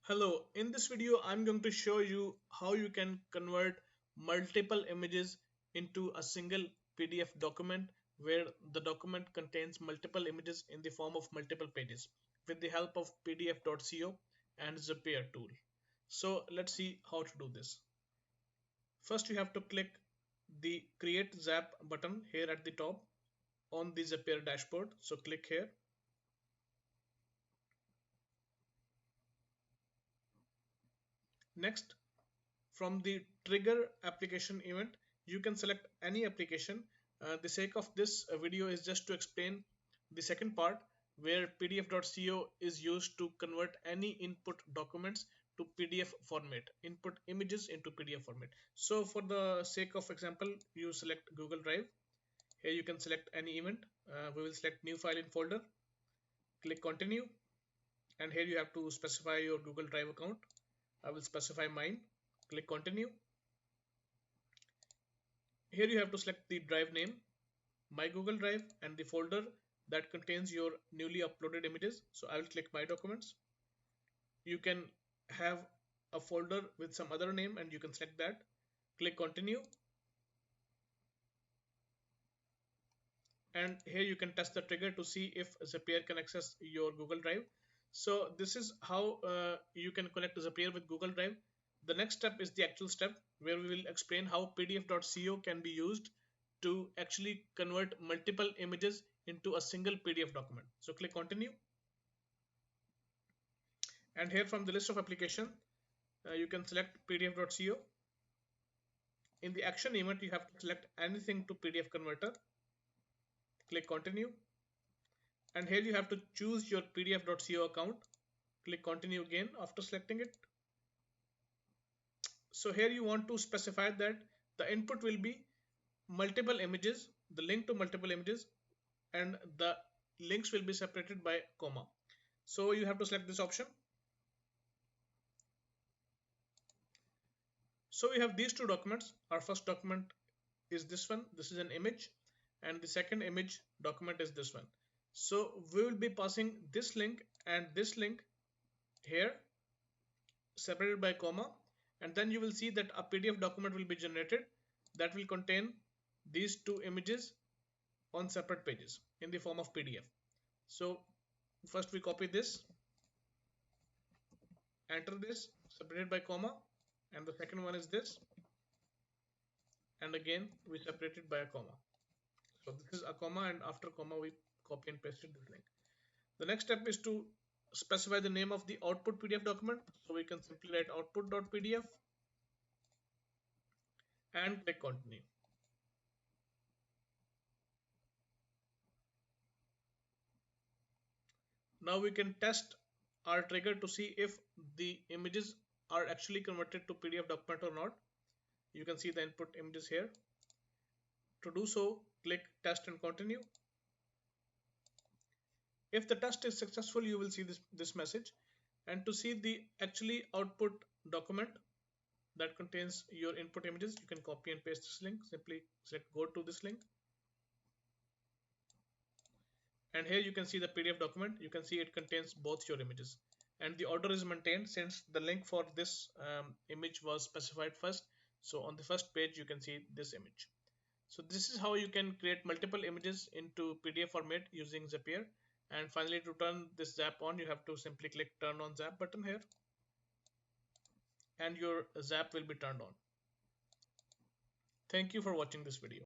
Hello, in this video I'm going to show you how you can convert multiple images into a single PDF document where the document contains multiple images in the form of multiple pages with the help of PDF.co and Zapier tool. So let's see how to do this. First you have to click the Create Zap button here at the top on the Zapier dashboard. So click here. Next, from the trigger application event, you can select any application. The sake of this video is just to explain the second part where PDF.co is used to convert any input documents to PDF format, input images into PDF format. So for the sake of example, you select Google Drive. Here you can select any event. We will select new file in folder, click continue, and here you have to specify your Google Drive account. I will specify mine, click continue. Here you have to select the drive name, my Google Drive, and the folder that contains your newly uploaded images. So I will click my documents. You can have a folder with some other name and you can select that. Click continue. And here you can test the trigger to see if Zapier can access your Google Drive. So this is how you can connect Zapier with Google Drive. The next step is the actual step where we will explain how PDF.co can be used to actually convert multiple images into a single PDF document. So click continue. And here from the list of application, you can select PDF.co. In the action event, you have to select anything to PDF converter. Click continue. And here you have to choose your PDF.co account. Click continue again after selecting it. So here you want to specify that the input will be multiple images, the link to multiple images, and the links will be separated by comma. So you have to select this option. So we have these two documents. Our first document is this one. This is an image, and the second image document is this one. So we will be passing this link and this link here separated by comma, and then you will see that a PDF document will be generated that will contain these two images on separate pages in the form of PDF. So first we copy this, enter this separated by comma, and the second one is this, and again we separate it by a comma. So this is a comma, and after comma we copy and pasted this link. The next step is to specify the name of the output PDF document. So we can simply write output.pdf and click continue. Now we can test our trigger to see if the images are actually converted to PDF document or not. You can see the input images here. To do so, click test and continue. If the test is successful, you will see this message. And to see the actually output document that contains your input images, you can copy and paste this link. Simply select go to this link. And here you can see the PDF document. You can see it contains both your images. And the order is maintained since the link for this image was specified first. So on the first page, you can see this image. So this is how you can create multiple images into PDF format using Zapier. And finally, to turn this Zap on, you have to simply click turn on Zap button here. And your Zap will be turned on. Thank you for watching this video.